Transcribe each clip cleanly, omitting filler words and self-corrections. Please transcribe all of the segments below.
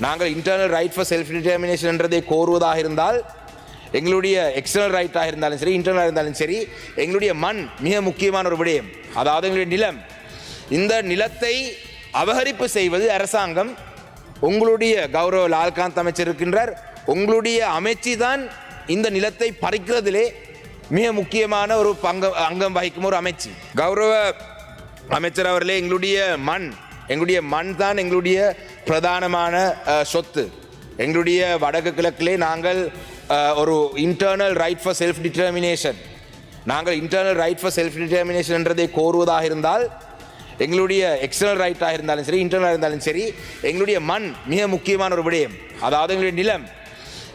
நாங்கள் internal right for self determination என்றதை கோருவதாக இருந்தால் எங்களுடைய எக்ஸ்டர்னல் ரைட்டாக இருந்தாலும் சரி, இன்டர்னலாக இருந்தாலும் சரி, எங்களுடைய மண் மிக முக்கியமான ஒரு விடயம். அதாவது எங்களுடைய நிலம், இந்த நிலத்தை அபகரிப்பு செய்வது அரசாங்கம். உங்களுடைய கௌரவ லால்காந்த் அமைச்சர் இருக்கின்றார், உங்களுடைய அமைச்சு தான் இந்த நிலத்தை பறிக்கிறதிலே மிக முக்கியமான ஒரு அங்கம் வகிக்கும் ஒரு அமைச்சு. கௌரவ அமைச்சர் அவர்களே, எங்களுடைய மண் தான் எங்களுடைய பிரதானமான சொத்து. எங்களுடைய வடக்கு கிழக்கிலே நாங்கள் ஒரு internal right for self determination என்றதை கோருவதாக இருந்தால் எங்களுடைய எக்ஸ்டர்னல் ரைட்டாக இருந்தாலும் சரி, இன்டர்னலாக இருந்தாலும் சரி, எங்களுடைய மண் மிக முக்கியமான ஒரு விடயம். அதாவது எங்களுடைய நிலம்,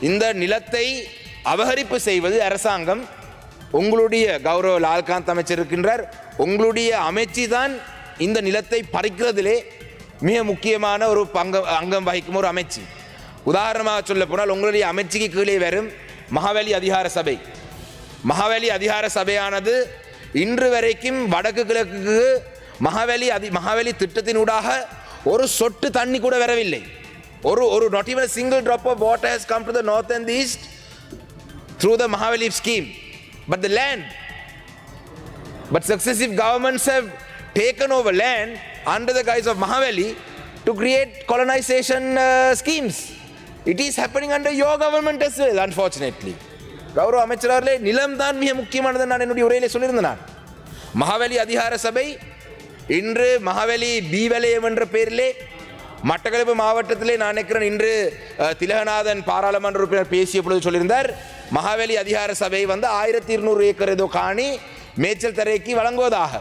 இந்த நிலத்தை அபகரிப்பு செய்வது அரசாங்கம். உங்களுடைய கௌரவ லால்காந்த் அமைச்சர் இருக்கின்றார், உங்களுடைய அமைச்சு தான் இந்த நிலத்தை பறிக்கிறதிலே மிக முக்கியமான ஒரு அங்கம் வகிக்கும் ஒரு அமைச்சு. உதாரணமாக சொல்ல போனால் உங்களுடைய அமைச்சுக்கு கீழே வரும் மகாவலி அதிகார சபை. மகாவலி அதிகார சபையானது இன்று வரைக்கும் வடக்கு கிழக்கு மகாவலி திட்டத்தினூடாக ஒரு சொட்டு தண்ணி கூட வரவில்லை. ஒரு not even a single drop of water has come to the north and the east through the Mahavali scheme. But successive governments have taken over land under the guise of Mahavali to create colonization schemes. It is happening under your government as well, unfortunately. கௌரவ அமைச்சரே, நிலம் தான் மிக முக்கியமானது நான் என்னுடைய உரையிலே சொல்லியிருந்தேன். மகாவலி அதிகார சபை இன்று மகாவலி பி வலயம் என்ற பெயரிலே மட்டக்களப்பு மாவட்டத்திலே நான் நினைக்கிறேன் இன்று திலகநாதன் பாராளுமன்ற உறுப்பினர் பேசிய பொழுது சொல்லியிருந்தார், மகாவலி அதிகார சபை 1200 ஏக்கர் ஏதோ காணி மேய்ச்சல் தரைக்கு வழங்குவதாக.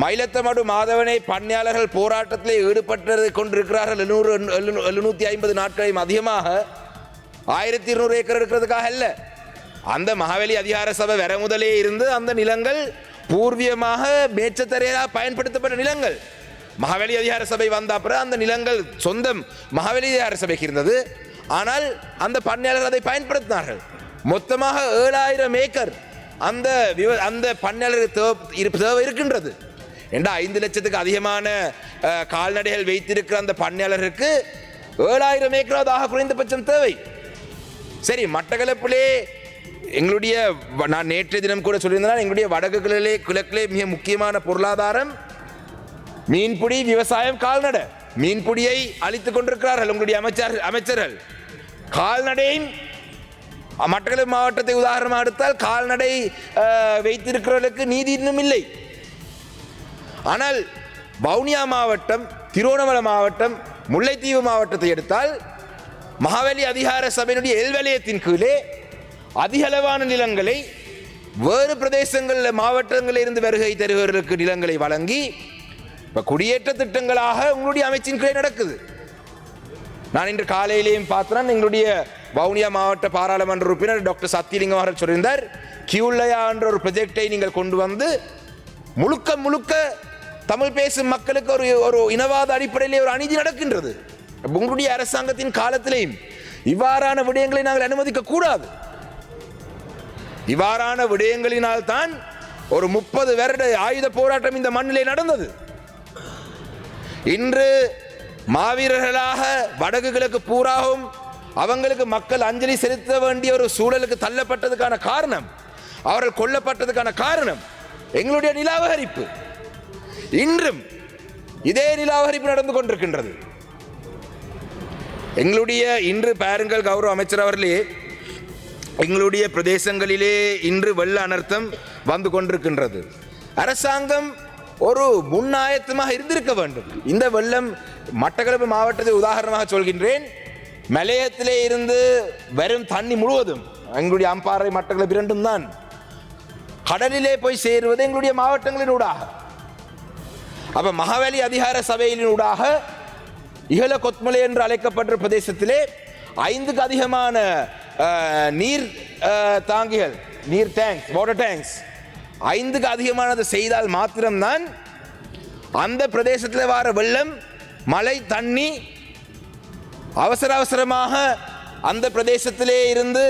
மயிலத்தமடு மாதவனை பண்ணையாளர்கள் போராட்டத்திலே ஈடுபட்டு கொண்டிருக்கிறார்கள். 750 நாட்களையும் அதிகமாக 1200 ஏக்கர் இருக்கிறதுக்காக அல்ல. அந்த மகாவலி அதிகார சபை வர முதலே இருந்து அந்த நிலங்கள் பூர்வீகமாக மேய்ச்சத்தரையாக பயன்படுத்தப்பட்ட நிலங்கள். மகாவலி அதிகார சபை வந்த அப்புறம் அந்த நிலங்கள் சொந்தம் மகாவலி அதிகார சபைக்கு இருந்தது. ஆனால் அந்த பண்ணையாளர்கள் அதை பயன்படுத்தினார்கள். மொத்தமாக 7000 ஏக்கர் அந்த பண்ணையாளருக்கு தேவை இருக்கின்றது. ஏண்டா 5 லட்சத்துக்கு அதிகமான கால்நடைகள் வைத்திருக்கிற அந்த பண்ணையாளருக்கு 7000 ஏக்கராவதாக குறைந்தபட்சம் தேவை. சரி, மட்டக்களப்பிலே எங்களுடைய நான் நேற்றைய தினம் கூட சொல்லியிருந்தேன், எங்களுடைய வடக்கு கிழக்கிலே மிக முக்கியமான பொருளாதாரம் மீன்பிடி, விவசாயம், கால்நடை. மீன்பிடியை அழித்துக் கொண்டிருக்கிறார்கள் உங்களுடைய அமைச்சர்கள். கால்நடையும் மட்டக்களப்பு மாவட்டத்தை உதாரணமாக எடுத்தால் கால்நடை வைத்திருக்கிறவர்களுக்கு நீதி இன்னும் இல்லை. ஆனால் வவுனியா மாவட்டம், திருவண்ணாமலை மாவட்டம், முல்லைத்தீவு மாவட்டத்தை எடுத்தால் மகாவலி அதிகார சபையினுடைய எல்வலயத்தின் கீழே அதிகளவான நிலங்களை வேறு பிரதேசங்களில் மாவட்டங்களில் இருந்து வருகை தருவர்களுக்கு நிலங்களை வழங்கி இப்போ குடியேற்ற திட்டங்களாக உங்களுடைய அமைச்சின் கீழே நடக்குது. நான் இன்று காலையிலேயும் பார்த்தேன், எங்களுடைய வவுனியா மாவட்ட பாராளுமன்ற உறுப்பினர் டாக்டர் சத்தியலிங்கம் அவர்கள் சொல்லியிருந்தார், கியூல்லயா என்ற ஒரு ப்ரொஜெக்டை நீங்கள் கொண்டு வந்து முழுக்க தமிழ் பேசும் மக்களுக்கு ஒரு இனவாத அடிப்படையிலே ஒரு அநீதி நடக்கின்றது. உங்களுடைய அரசாங்கத்தின் காலத்திலேயும் இவ்வாறான விடயங்களை நாங்கள் அனுமதிக்க கூடாது. இவ்வாறான விடயங்களினால் தான் ஒரு 30 வருட ஆயுத போராட்டம் இந்த மண்ணிலே நடந்தது. இன்று மாவீரர்களாக வடக்கு கிழக்கு பூராவும் அவங்களுக்கு மக்கள் அஞ்சலி செலுத்த வேண்டிய ஒரு சூழலுக்கு தள்ளப்பட்டதுக்கான காரணம், அவர்கள் கொல்லப்பட்டதுக்கான காரணம் எங்களுடைய நிலாவகரிப்பு. இன்றும் இதே நிலாவகரிப்பு நடந்து கொண்டிருக்கின்றது. இன்று பாருங்கள் கௌரவ அமைச்சர் அவர்களே, எங்களுடைய பிரதேசங்களிலே இன்று வெள்ள அனர்த்தம் வந்து கொண்டிருக்கின்றது. அரசாங்கம் ஒரு முன்னாயத்தமாக இருந்திருக்க வேண்டும். இந்த வெள்ளம் மட்டக்களப்பு மாவட்டத்தை உதாரணமாக சொல்கின்றேன், மலையத்திலே இருந்து வரும் தண்ணி முழுவதும் எங்களுடைய அம்பாறை மட்டக்களப்பு இரண்டும் தான் கடலிலே போய் சேருவது எங்களுடைய மாவட்டங்களின் ஊடாக. அப்ப மகாவலி அதிகார சபையின் ஊடாக இகல கொத்மலை என்று அழைக்கப்பட்ட பிரதேசத்திலே 5க்கு அதிகமான நீர் தாங்கிகள், நீர் டேங்க்ஸ், வாட்டர் டேங்க்ஸ் 5க்கு அதிகமானது செய்தால் மாத்திரம்தான் அந்த பிரதேசத்தில் வர வெள்ளம், மழை தண்ணி அவசரமாக அந்த பிரதேசத்திலே இருந்து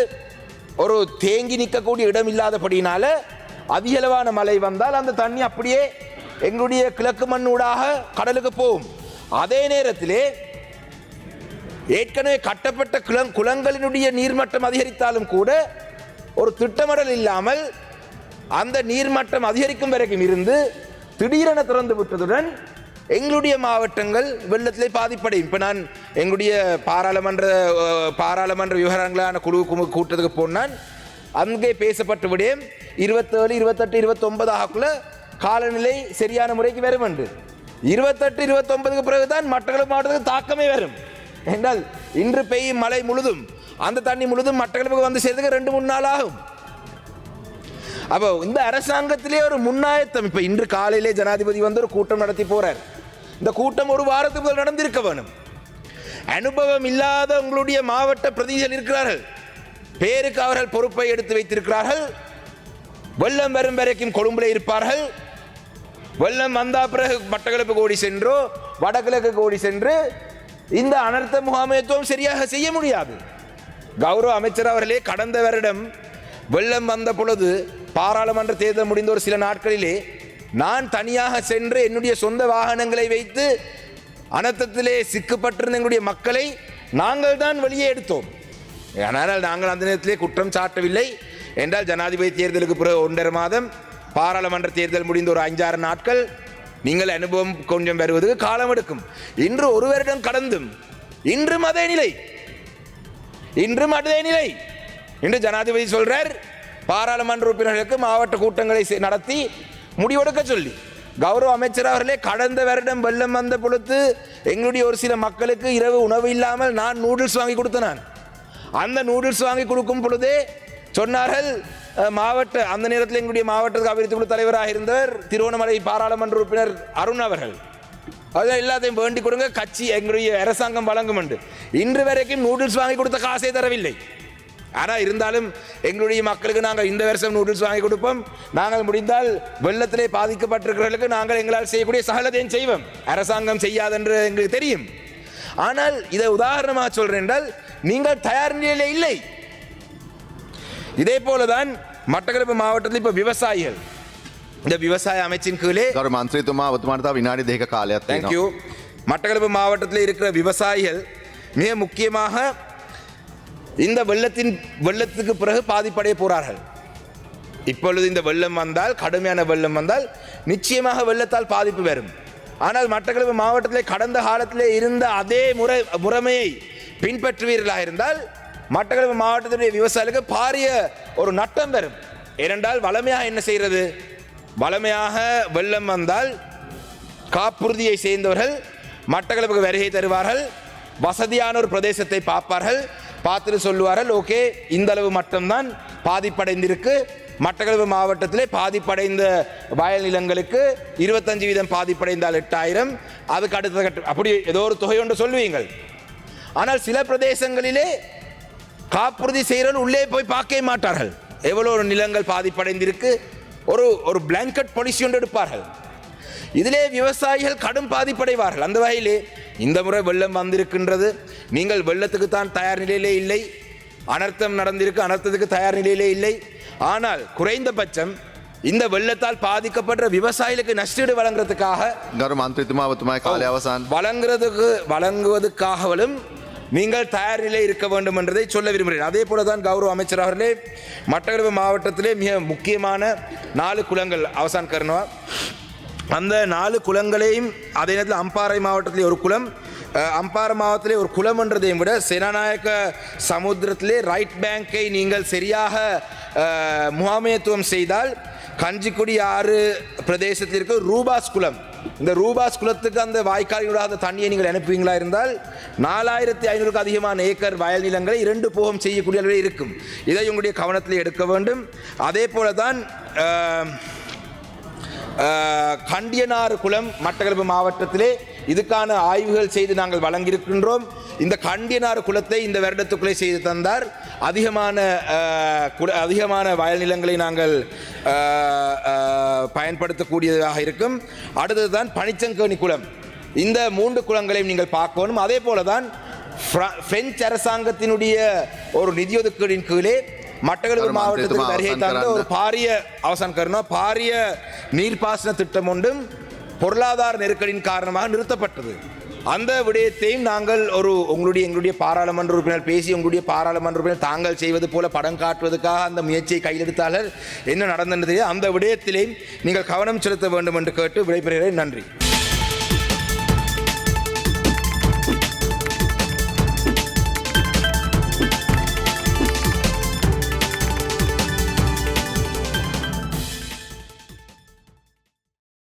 ஒரு தேங்கி நிற்கக்கூடிய இடம் இல்லாதபடினால அதிகளவான மழை வந்தால் அந்த தண்ணி அப்படியே எங்களுடைய கிழக்கு மண்ணூடாக கடலுக்கு போகும். அதே நேரத்திலே ஏற்கனவே கட்டப்பட்ட குளங்களினுடைய நீர்மட்டம் அதிகரித்தாலும் கூட ஒரு திட்டமிடல் இல்லாமல் அந்த நீர்மட்டம் அதிகரிக்கும் வரைக்கும் இருந்து திடீரென திறந்து விட்டதுடன் எங்களுடைய மாவட்டங்கள் வெள்ளத்திலே பாதிப்படையும். இப்போ நான் எங்களுடைய பாராளுமன்ற விவகாரங்களான குழு கூட்டத்துக்கு போனான். அங்கே பேசப்பட்ட விடயம் 27, 28, 29 ஆகக்குள்ள காலநிலை சரியான முறைக்கு வரும் என்று. 28, 29க்கு பிறகுதான் மட்டக்களப்பு மாவட்டத்துக்கு தாக்கமே வரும் என்றால் இன்று பெய்யும் மழை முழுதும் அந்த தண்ணி முழுதும் மட்டக்களப்புக்கு வந்து சேர்த்துக்க 2-3 நாள் ஆகும். அப்போ இந்த அரசாங்கத்திலே ஒரு முன்னாயத்தம். இப்போ இன்று காலையிலே ஜனாதிபதி வந்து ஒரு கூட்டம் நடத்தி போறார். இந்த கூட்டம் ஒரு வாரத்துக்கு முதல் நடந்திருக்க வேணும். அனுபவம் இல்லாத உங்களுடைய மாவட்ட பிரதிநிதிகள் இருக்கிறார்கள். பேருக்கு அவர்கள் பொறுப்பை எடுத்து வைத்திருக்கிறார்கள். வெள்ளம் வரும் வரைக்கும் கொழும்புல இருப்பார்கள். வெள்ளம் வந்த பிறகு மட்டக்களப்பு ஓடி சென்றோ வடகிழக்கு ஓடி சென்று இந்த அனர்த்த முகாமைத்துவம் சரியாக செய்ய முடியாது. கௌரவ அமைச்சர் அவர்களே கடந்த வருடம் வெள்ளம் வந்த பொழுது பாராளுமன்ற தேர்தல் முடிந்த ஒரு சில நாட்களிலே நான் தனியாக சென்று என்னுடைய சொந்த வாகனங்களை வைத்து அனர்த்தத்திலே சிக்கப்பட்டிருந்த எங்களுடைய மக்களை நாங்கள் தான் வெளியே எடுத்தோம். ஆனால் நாங்கள் அந்த நேரத்திலே குற்றம் சாட்டவில்லை. என்றால் ஜனாதிபதி தேர்தலுக்கு பிறகு 1.5 மாதம், பாராளுமன்ற தேர்தல் முடிந்த ஒரு 5-6 நாட்கள், நீங்கள் அனுபவம் கொஞ்சம் வருவதற்கு காலம் எடுக்கும். இன்று 1 வருடம் கடந்தும் இன்றும் அதே நிலை. இன்று ஜனாதிபதி சொல்றார் பாராளுமன்ற உறுப்பினர்களுக்கு மாவட்ட கூட்டங்களை நடத்தி முடிவெடுக்க சொல்லி. கௌரவ அமைச்சர் அவர்களே கடந்த வருடம் வெள்ளம் வந்த பொழுது எங்களுடைய ஒரு சில மக்களுக்கு இரவு உணவு இல்லாமல் நான் நூடுல்ஸ் வாங்கி கொடுத்தேன். அந்த நூடுல்ஸ் வாங்கி கொடுக்கும் பொழுதே சொன்னார்கள் மாவட்ட அந்த நேரத்தில் எங்களுடைய மாவட்டத்துக்கு அபிவிருத்தி குழு தலைவராக இருந்தவர் திருவண்ணாமலை பாராளுமன்ற உறுப்பினர் அருண் அவர்கள். அதான் எல்லாத்தையும் வேண்டி கொடுங்க, கட்சி எங்களுடைய அரசாங்கம் வழங்கும் என்று. இன்று வரைக்கும் நூடுல்ஸ் வாங்கி கொடுத்த காசே தரவில்லை. ஆனால் இருந்தாலும் எங்களுடைய மக்களுக்கு நாங்கள் இந்த வருஷம் நூடுல்ஸ் வாங்கி கொடுப்போம். நாங்கள் முடிந்தால் வெள்ளத்திலே பாதிக்கப்பட்டிருக்கிறவர்களுக்கு நாங்கள் எங்களால் செய்யக்கூடிய சகலத்தையும் செய்வோம். அரசாங்கம் செய்யாதென்று எங்களுக்கு தெரியும். ஆனால் இதை உதாரணமாக சொல்றேன் என்றால் நீங்கள் தயார் நிலையிலே இல்லை. இதே போலதான் மட்டக்களப்பு மாவட்டத்தில் இப்ப விவசாயிகள் இந்த விவசாய அமைச்சின் கீழே தேங்க்யூ மட்டக்களப்பு மாவட்டத்தில் இருக்கிற விவசாயிகள் மிக முக்கியமாக இந்த வெள்ளத்துக்கு பிறகு பாதிப்படைய போறார்கள். இப்பொழுது இந்த வெள்ளம் வந்தால், கடுமையான வெள்ளம் வந்தால் நிச்சயமாக வெள்ளத்தால் பாதிப்பு வரும். ஆனால் மட்டக்களப்பு மாவட்டத்திலே கடந்த காலத்திலே இருந்த அதே முறைமையை பின்பற்றுவீர்களாக இருந்தால் மட்டக்களப்பு மாவட்டத்துடைய விவசாயிகளுக்கு பாரிய ஒரு நட்டம் வரும். ஏனென்றால் வளமையாக என்ன செய்கிறது, வளமையாக வெள்ளம் வந்தால் காப்புறுதியை சேர்ந்தவர்கள் மட்டக்களப்புக்கு வருகை தருவார்கள். வசதியான ஒரு பிரதேசத்தை பார்ப்பார்கள். பார்த்துட்டு சொல்லுவார்கள், ஓகே இந்த அளவு மட்டும்தான் பாதிப்படைந்திருக்கு. மட்டக்களப்பு மாவட்டத்திலே பாதிப்படைந்த வயல் நிலங்களுக்கு 25% பாதிப்படைந்தால் 8000, அதுக்கு அடுத்த கட்ட அப்படி ஏதோ ஒரு தொகை ஒன்று சொல்லுவீங்கள். ஆனால் சில பிரதேசங்களிலே காப்புறுதி செய்கிறவர்கள் உள்ளே போய் பார்க்கவே மாட்டார்கள். எவ்வளோ ஒரு நிலங்கள் பாதிப்படைந்திருக்கு, ஒரு பிளாங்கெட் பாலிசி ஒன்று எடுப்பார்கள். இதிலே விவசாயிகள் கடும் பாதிப்படைவார்கள். அந்த வகையிலே இந்த முறை வெள்ளம் வந்திருக்கின்றது. நீங்கள் வெள்ளத்துக்கு தான் தயார் நிலையிலே இல்லை. அனர்த்தம் நடந்திருக்கு, அனர்த்தத்துக்கு தயார் நிலையிலே இல்லை. ஆனால் குறைந்தபட்சம் இந்த வெள்ளத்தால் பாதிக்கப்பட்ட விவசாயிகளுக்கு நஷ்டீடு வழங்குறதுக்காக வழங்குவதற்காகவும் நீங்கள் தயார் நிலை இருக்க வேண்டும் என்றதை சொல்ல விரும்புகிறேன். அதே போலதான் கௌரவ அமைச்சர் அவர்களே மட்டக்களப்பு மாவட்டத்திலே மிக முக்கியமான 4 குளங்கள் அவசான் கர்ணவா, அந்த 4 குளங்களையும் அதே நேரத்தில் அம்பாறை மாவட்டத்திலே ஒரு குளம், அம்பாறை மாவட்டத்திலே ஒரு குளம் என்றதையும் விட சேனாநாயக்க சமுத்திரத்திலே ரைட் பேங்கை நீங்கள் சரியாக முகாமைத்துவம் செய்தால் கஞ்சிக்குடி ஆறு பிரதேசத்திற்கு ரூபாஸ் குளம், இந்த ரூபாஸ் குளத்துக்கு அந்த வாய்க்காலினூடாக அந்த தண்ணியை நீங்கள் அனுப்புவீங்களா இருந்தால் 4500க்கு அதிகமான ஏக்கர் வயல் நிலங்களை 2 போகம் செய்யக்கூடிய அளவில் இருக்கும். இதை உங்களுடைய கவனத்தில் எடுக்க வேண்டும். அதே போல தான் கண்டியனாறு குளம் மட்டக்களப்பு மாவட்டத்திலே இதுக்கான ஆய்வுகள் செய்து நாங்கள் வழங்கியிருக்கின்றோம். இந்த கண்டியனாறு குளத்தை இந்த வருடத்துக்குள்ளே செய்து தந்தார் அதிகமான வயல் நிலங்களை நாங்கள் பயன்படுத்தக்கூடியதாக இருக்கும். அடுத்ததுதான் பனிச்சங்கேணி குளம். இந்த 3 குளங்களையும் நீங்கள் பார்க்கணும். அதே போல தான் பிரெஞ்சு அரசாங்கத்தினுடைய ஒரு நிதி ஒதுக்கீடின் கீழே மட்டக்களப்பு மாவட்டத்துக்கு வருகை தந்த ஒரு பாரிய நீர்ப்பாசன திட்டம் ஒன்றும் பொருளாதார நெருக்கடியின் காரணமாக நிறுத்தப்பட்டது. அந்த விடயத்தையும் நாங்கள் எங்களுடைய பாராளுமன்ற உறுப்பினர் பேசி உங்களுடைய பாராளுமன்ற உறுப்பினர் தாங்கள் செய்வது போல படம் காட்டுவதற்காக அந்த முயற்சியை கையெழுத்தாளர் என்ன நடந்தது அந்த விடயத்திலேயும் நீங்கள் கவனம் செலுத்த வேண்டும் என்று கேட்டு விடைபெறுகிறேன். நன்றி.